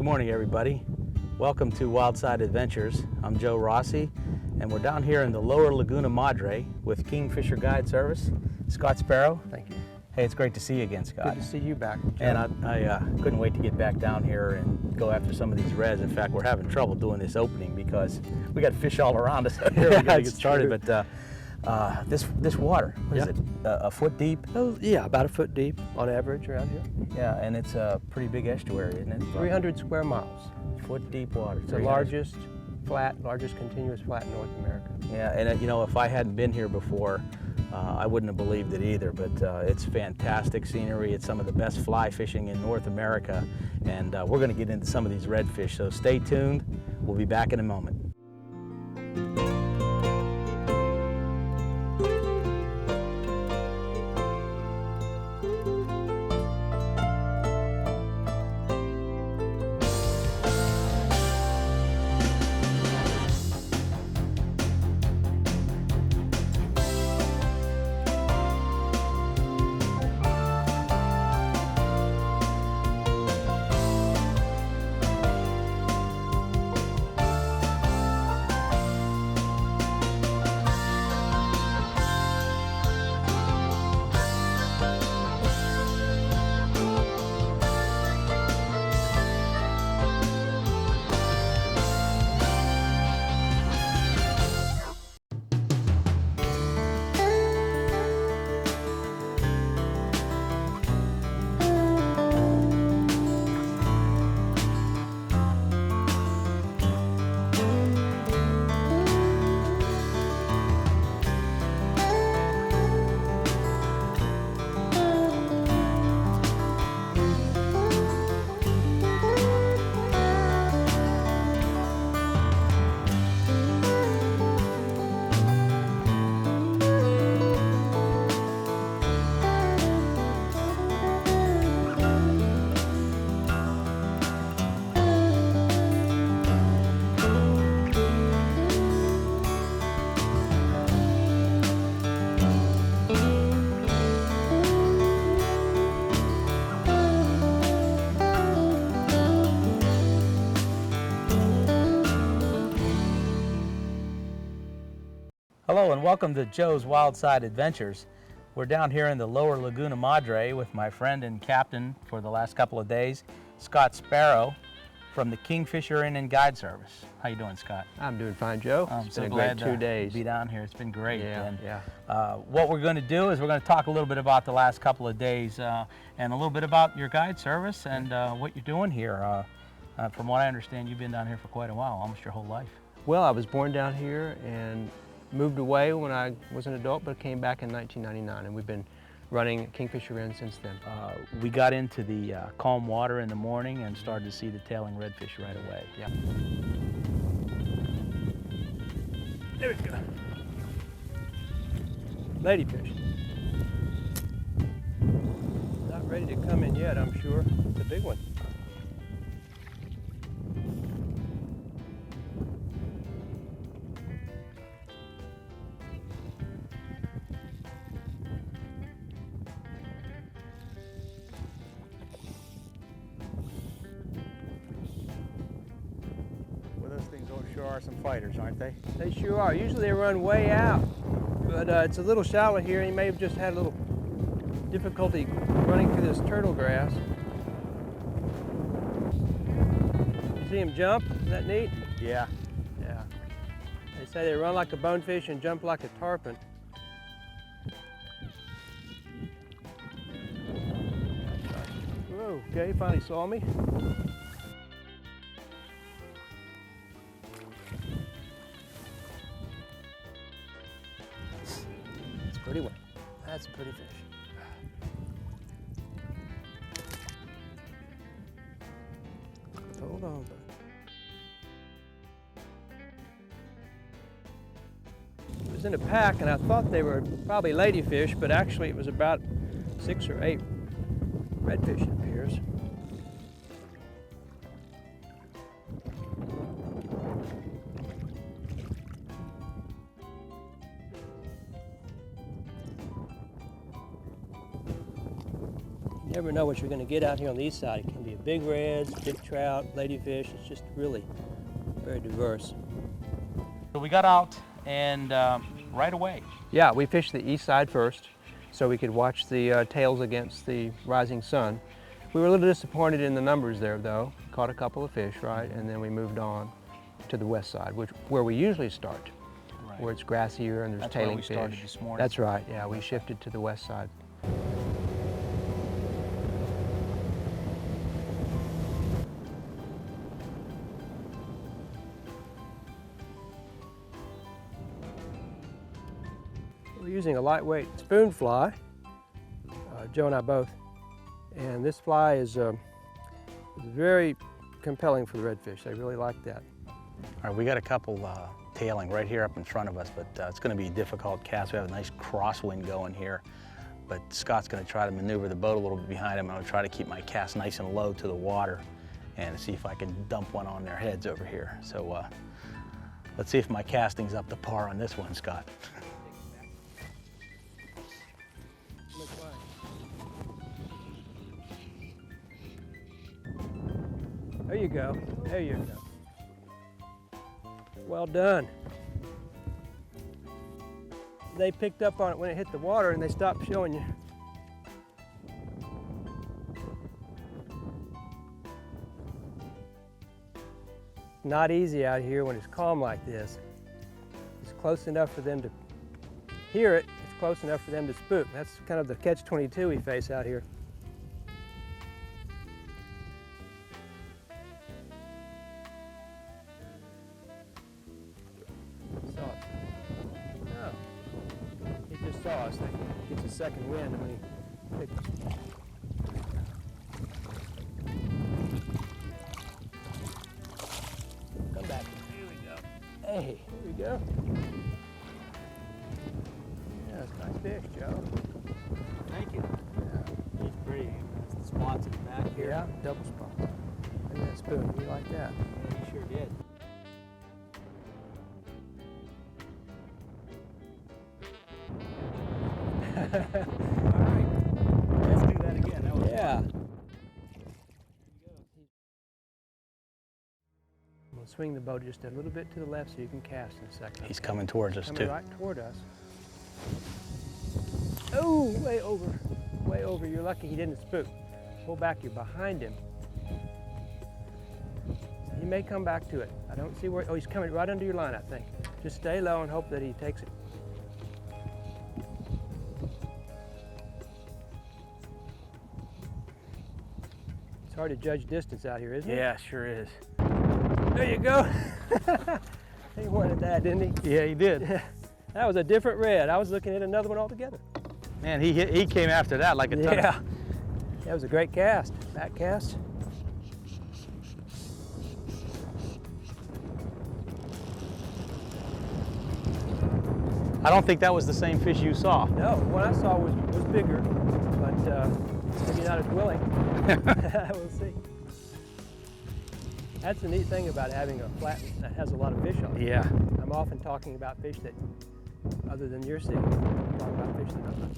Good morning, everybody. Welcome to Wildside Adventures. I'm Joe Rossi, and we're down here in the lower Laguna Madre with Kingfisher Guide Service. Scott Sparrow. Thank you. Hey, it's great to see you again, Scott. Good to see you back, Joe. And I couldn't wait to get back down here and go after some of these reds. In fact, we're having trouble doing this opening because we got fish all around us out here. We gotta get started, but this water, what is it? A foot deep? Oh, yeah, about a foot deep on average around here. Yeah, and it's a pretty big estuary, isn't it? 300 square miles. Foot deep water. It's the largest continuous flat in North America. Yeah, and you know, if I hadn't been here before, I wouldn't have believed it either, but it's fantastic scenery. It's some of the best fly fishing in North America, and we're going to get into some of these redfish, so stay tuned. We'll be back in a moment. Hello and welcome to Joe's Wildside Adventures. We're down here in the lower Laguna Madre with my friend and captain for the last couple of days, Scott Sparrow from the Kingfisher Inn and Guide Service. How you doing, Scott? I'm doing fine, Joe. It's been so a great glad 2 days. to be down here. It's been great. Yeah, and, yeah. What we're going to do is we're going to talk a little bit about the last couple of days and a little bit about your guide service and what you're doing here. From what I understand, you've been down here for quite a while, almost your whole life. Well, I was born down here and moved away when I was an adult, but came back in 1999, and we've been running Kingfisher Inn since then. We got into the calm water in the morning and started to see the tailing redfish right away. Yeah. There we go. Ladyfish. Not ready to come in yet, I'm sure. It's a big one. Sure are some fighters, aren't they? They sure are. Usually they run way out, but it's a little shallow here. You may have just had a little difficulty running through this turtle grass. You see him jump? Isn't that neat? Yeah. Yeah. They say they run like a bonefish and jump like a tarpon. Whoa, okay, he finally saw me. Pretty one. That's a pretty fish. Hold on, bud. It was in a pack, and I thought they were probably ladyfish, but actually it was about 6 or 8 redfish, it appears. You never know what you're going to get out here on the east side. It can be a big reds, big trout, ladyfish. It's just really very diverse. So we got out and right away. Yeah, we fished the east side first so we could watch the tails against the rising sun. We were a little disappointed in the numbers there though. Caught a couple of fish, right? And then we moved on to the west side, where we usually start, Right. where it's grassier and there's That's tailing where we fish. started this morning. That's right, yeah, we shifted to the west side. We're using a lightweight spoon fly, Joe and I both, and this fly is very compelling for the redfish. They really like that. All right, we got a couple tailing right here up in front of us, but it's going to be a difficult cast. We have a nice crosswind going here, but Scott's going to try to maneuver the boat a little bit behind him. I'm going to try to keep my cast nice and low to the water and see if I can dump one on their heads over here. So let's see if my casting's up to par on this one, Scott. There you go. There you go. Well done. They picked up on it when it hit the water and they stopped showing you. Not easy out here when it's calm like this. It's close enough for them to hear it. It's close enough for them to spook. That's kind of the catch-22 we face out here. Saw us. He gets a second wind when he picks. Come back. Here we go. Hey, here we go. Yeah, that's a nice fish, Joe. Thank you. Yeah. He's pretty. That's the spots in the back here. Yeah, double spot. Look at that spoon. You like that? Yeah, he sure did. All right, let's do that again. That was Yeah. fun. I'm going to swing the boat just a little bit to the left so you can cast in a second. He's coming towards us Coming too. right toward us. Oh, way over. Way over. You're lucky he didn't spook. Pull back. You're behind him. He may come back to it. I don't see where. Oh, he's coming right under your line, I think. Just stay low and hope that he takes it. It's hard to judge distance out here, isn't it? Yeah, sure is. There you go. He wanted that, didn't he? Yeah, he did. That was a different red. I was looking at another one altogether. Man, he came after that like a ton. Yeah. That was a great cast. Back cast. I don't think that was the same fish you saw. No, the one I saw was bigger, but maybe not as willing. We'll see. That's the neat thing about having a flat that has a lot of fish on it. Yeah. I'm often talking about fish that, other than you're seeing, I'm talking about fish that I'm not.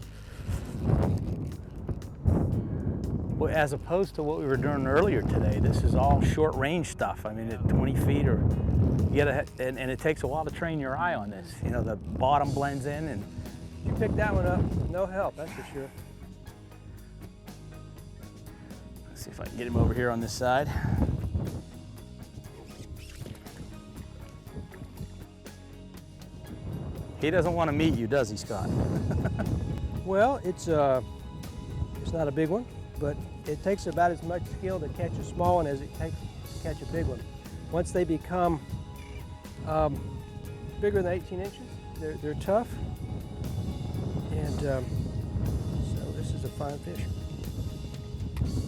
Well, as opposed to what we were doing earlier today, this is all short range stuff. I mean, at 20 feet or, you gotta, and it takes a while to train your eye on this. You know, the bottom blends in and. You picked that one up, no help, that's for sure. Let's see if I can get him over here on this side. He doesn't want to meet you, does he, Scott? Well, it's not a big one, but it takes about as much skill to catch a small one as it takes to catch a big one. Once they become bigger than 18 inches, they're tough, and so this is a fine fish.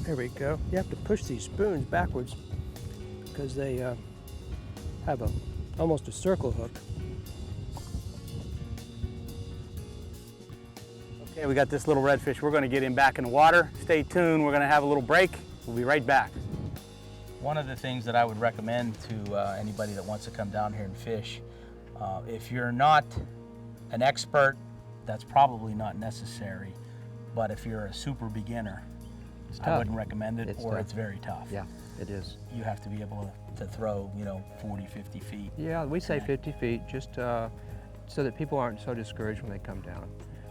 There we go. You have to push these spoons backwards because they have almost a circle hook. Okay, we got this little redfish. We're going to get him back in the water. Stay tuned. We're going to have a little break. We'll be right back. One of the things that I would recommend to anybody that wants to come down here and fish, if you're not an expert, that's probably not necessary. But if you're a super beginner, I wouldn't recommend it, It's or tough. it's very tough. Yeah, it is. You have to be able to throw, 40, 50 feet. Yeah, we say 50 feet just so that people aren't so discouraged when they come down.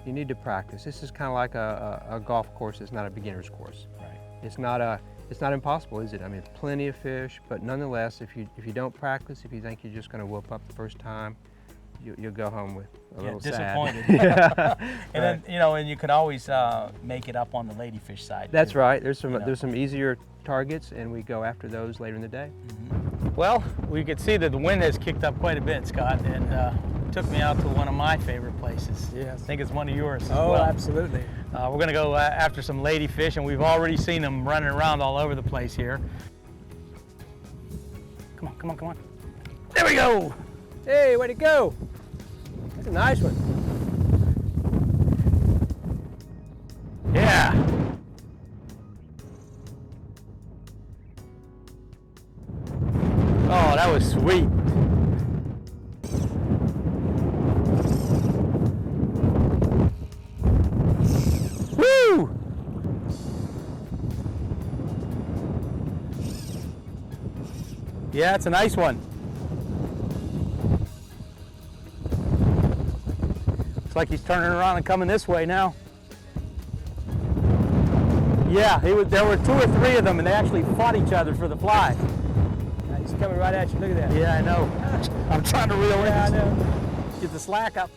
You need to practice. This is kind of like a golf course. It's not a beginner's course. Right. It's not impossible, is it? I mean, plenty of fish, but nonetheless, if you don't practice, if you think you're just going to whoop up the first time, you'll go home with a little disappointed. sad. Yeah. And then and you can always make it up on the ladyfish side. That's too. right. There's some easier targets, and we go after those later in the day. Well, we could see that the wind has kicked up quite a bit, Scott, and took me out to one of my favorite places. Yes. I think it's one of yours as Oh, well. absolutely. We're going to go after some ladyfish, and we've already seen them running around all over the place here. Come on, come on, come on. There we go. Hey, way to go. That's a nice one. Yeah. Oh, that was sweet. Woo! Yeah, it's a nice one. Looks like he's turning around and coming this way now. Yeah, there were 2 or 3 of them, and they actually fought each other for the fly. He's coming right at you. Look at that. Yeah, I know. I'm trying to reel in. Yeah, I know. Get the slack up.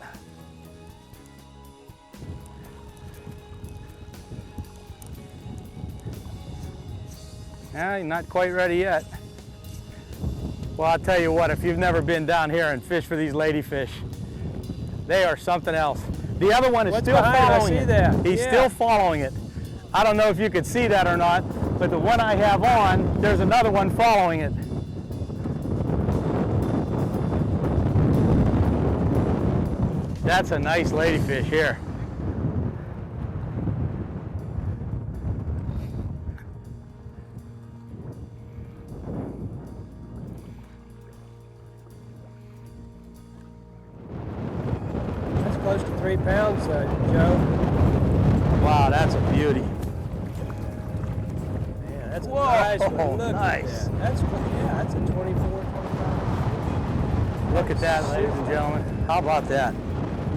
Yeah, not quite ready yet. Well, I'll tell you what, if you've never been down here and fished for these ladyfish, they are something else. The other one is What's still behind it? I following see it. that. He's Yeah. still following it. I don't know if you could see that or not, but the one I have on, there's another one following it. That's a nice ladyfish here. That's close to 3 pounds, Joe. Wow, that's a beauty. Man, that's a Whoa, nice one. Look nice. at that. That's a 24, 25. Look at that, ladies and gentlemen. How about that?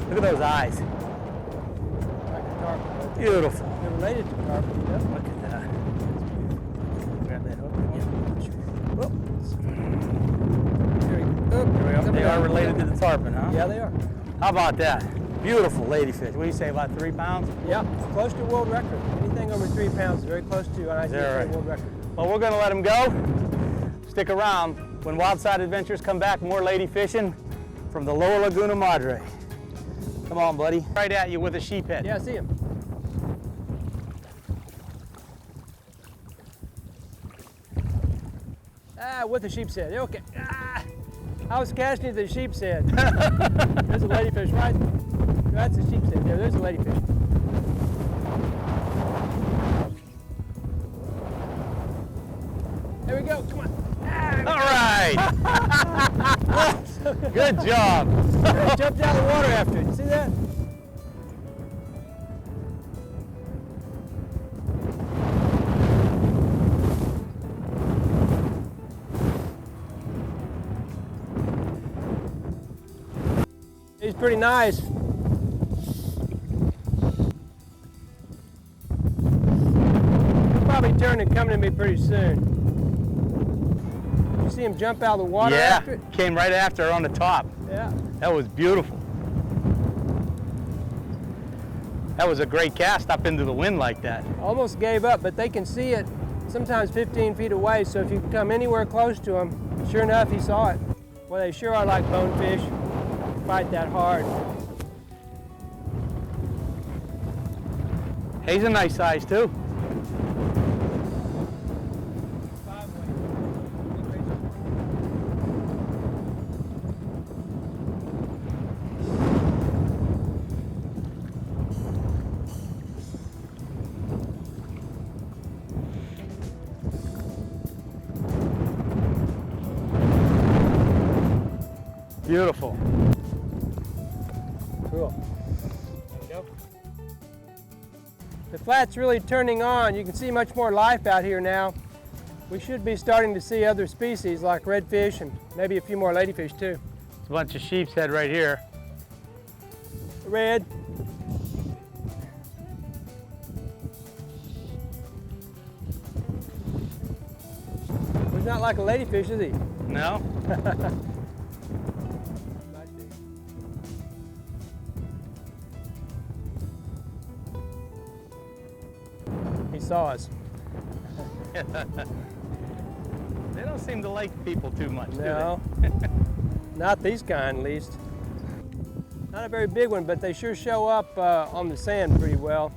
Look at those eyes. Like a tarpon. Beautiful. They're related to tarpon, you know? Look at that. Grab that hook. Whoop. There we go. There we go. They are related to the tarpon, huh? Yeah, they are. How about that? Beautiful ladyfish. What do you say, about 3 pounds? Yeah, close to world record. Anything over 3 pounds is very close to an that right? world record. Well, we're going to let them go. Stick around. When Wildside Adventures come back, more lady fishing from the lower Laguna Madre. Come on, buddy. Right at you with a sheephead. Yeah, I see him. Ah, with the sheep's head. Okay. Ah, I was casting at the sheep's head. There's a ladyfish, right? That's a sheep's head. There's a ladyfish. There we go. Come on. All right. Good job. He jumped out of the water after it. You see that? He's pretty nice. He'll probably turn and come to me pretty soon. You see him jump out of the water Yeah, after it? came right after her on the top. Yeah. That was beautiful. That was a great cast up into the wind like that. Almost gave up, but they can see it sometimes 15 feet away, so if you come anywhere close to him, sure enough, he saw it. Well, they sure are like bonefish. They fight that hard. He's a nice size too. Beautiful. Cool. There we go. The flat's really turning on. You can see much more life out here now. We should be starting to see other species like redfish and maybe a few more ladyfish too. There's a bunch of sheep's head right here. Red. He's not like a ladyfish, is he? No? He saw us. They don't seem to like people too much, No, do they? not these kind at least. Not a very big one, but they sure show up on the sand pretty well,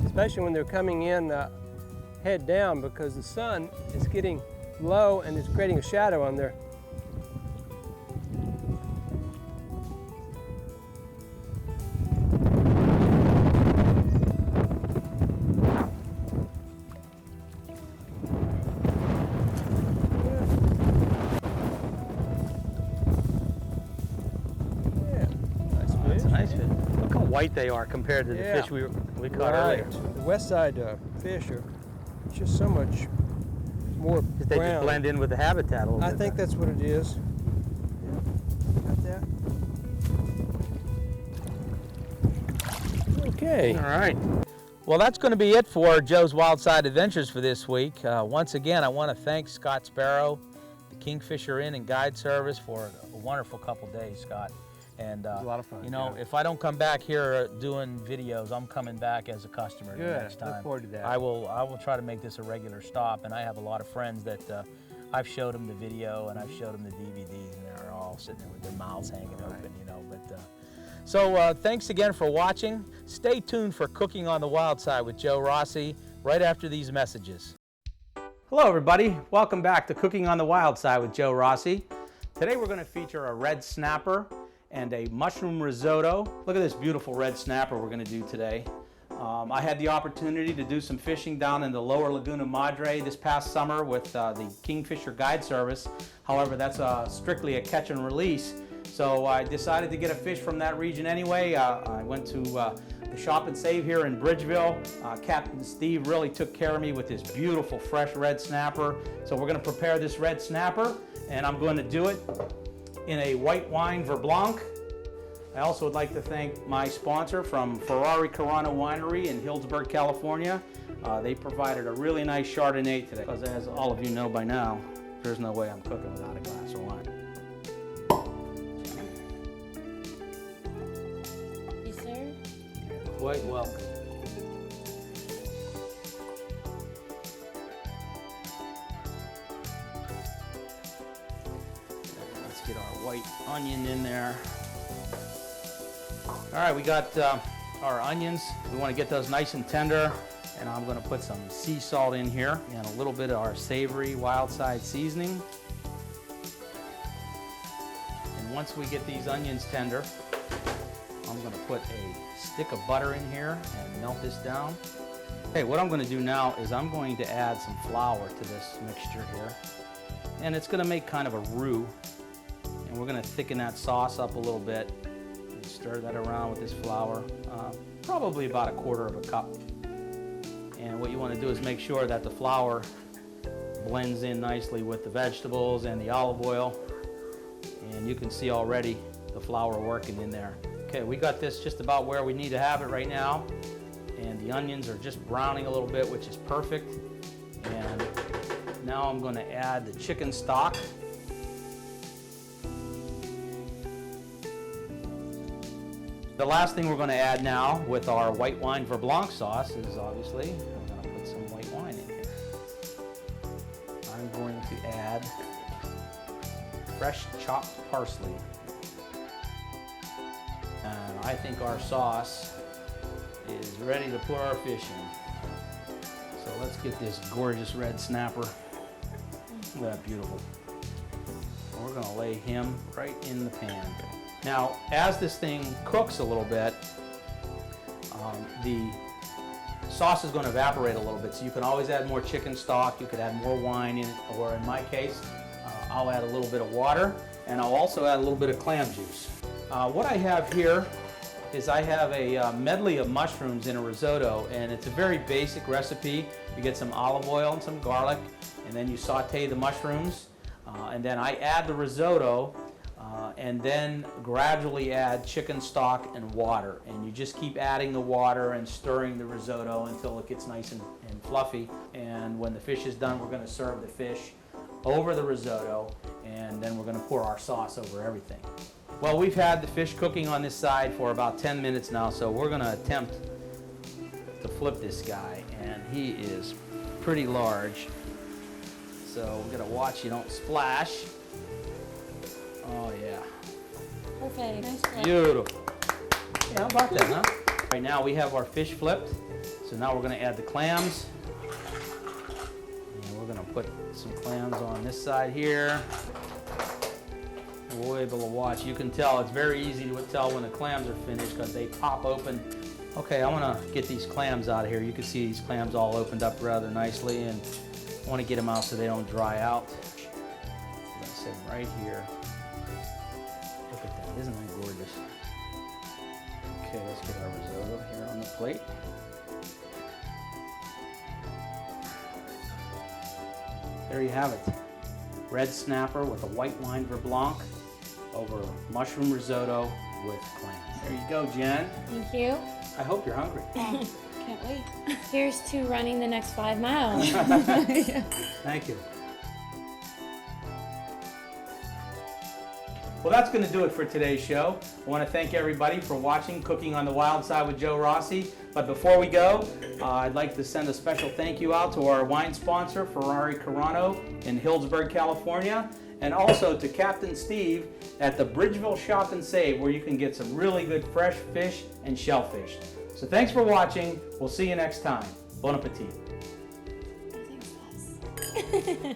especially when they're coming in head down because the sun is getting low and it's creating a shadow on there. White they are compared to the fish we caught earlier. The west side fish are just so much more They brown. just blend in with the habitat a little bit. I think that's what it is. Yeah. Got that? Okay. All right. Well, that's going to be it for Joe's Wildside Adventures for this week. Once again, I want to thank Scott Sparrow, the Kingfisher Inn and Guide Service, for a wonderful couple days, Scott. And a lot of fun. you know, if I don't come back here doing videos, I'm coming back as a customer next time. Look forward to that. I will try to make this a regular stop, and I have a lot of friends that I've showed them the video and I've showed them the DVDs, and they're all sitting there with their mouths hanging open, you know. But so thanks again for watching. Stay tuned for Cooking on the Wild Side with Joe Rossi right after these messages. Hello, everybody. Welcome back to Cooking on the Wild Side with Joe Rossi. Today we're going to feature a red snapper and a mushroom risotto. Look at this beautiful red snapper we're going to do today. I had the opportunity to do some fishing down in the lower Laguna Madre this past summer with the Kingfisher Guide Service. However, that's strictly a catch and release. So I decided to get a fish from that region anyway. I went to the Shop and Save here in Bridgeville. Captain Steve really took care of me with this beautiful fresh red snapper. So we're going to prepare this red snapper, and I'm going to do it in a white wine Verblanc. I also would like to thank my sponsor from Ferrari Carano Winery in Hillsburg, California. They provided a really nice Chardonnay today, because as all of you know by now, there's no way I'm cooking without a glass of wine. Yes, sir. Quite welcome. Let's get our white onion in there. All right, we got our onions. We want to get those nice and tender, and I'm going to put some sea salt in here and a little bit of our savory Wildside seasoning. And once we get these onions tender, I'm going to put a stick of butter in here and melt this down. Okay, what I'm going to do now is I'm going to add some flour to this mixture here, and it's going to make kind of a roux. And we're going to thicken that sauce up a little bit. Stir that around with this flour, probably about 1/4 cup. And what you want to do is make sure that the flour blends in nicely with the vegetables and the olive oil. And you can see already the flour working in there. Okay, we got this just about where we need to have it right now. And the onions are just browning a little bit, which is perfect. And now I'm going to add the chicken stock. The last thing we're going to add now with our white wine Verblanc sauce is obviously, I'm going to put some white wine in here. I'm going to add fresh chopped parsley. And I think our sauce is ready to put our fish in. So let's get this gorgeous red snapper. Look at that, beautiful. And we're going to lay him right in the pan. Now, as this thing cooks a little bit, the sauce is going to evaporate a little bit, so you can always add more chicken stock, you could add more wine in it, or in my case, I'll add a little bit of water, and I'll also add a little bit of clam juice. What I have here is I have a medley of mushrooms in a risotto, and it's a very basic recipe. You get some olive oil and some garlic, and then you saute the mushrooms, and then I add the risotto, and then gradually add chicken stock and water. And you just keep adding the water and stirring the risotto until it gets nice and fluffy. And when the fish is done, we're going to serve the fish over the risotto, and then we're going to pour our sauce over everything. Well, we've had the fish cooking on this side for about 10 minutes now, so we're going to attempt to flip this guy, and he is pretty large. So we're going to watch you don't splash. Oh yeah. Perfect. Nice flip. Beautiful. Yeah, how about that, huh? Right now we have our fish flipped, so now we're going to add the clams. And we're going to put some clams on this side here. We'll be able to watch. You can tell, it's very easy to tell when the clams are finished because they pop open. Okay, I want to get these clams out of here. You can see these clams all opened up rather nicely, and I want to get them out so they don't dry out. I'm going to set them right here. Look at that, isn't that gorgeous? Okay, let's get our risotto here on the plate. There you have it. Red snapper with a white wine Vert Blanc over mushroom risotto with clams. There you go, Jen. Thank you. I hope you're hungry. Can't wait. Here's to running the next 5 miles. Thank you. Well, that's going to do it for today's show. I want to thank everybody for watching Cooking on the Wild Side with Joe Rossi. But before we go, I'd like to send a special thank you out to our wine sponsor, Ferrari Carano in Hillsburg, California, and also to Captain Steve at the Bridgeville Shop and Save, where you can get some really good fresh fish and shellfish. So thanks for watching. We'll see you next time. Bon appetit. Thanks, boss.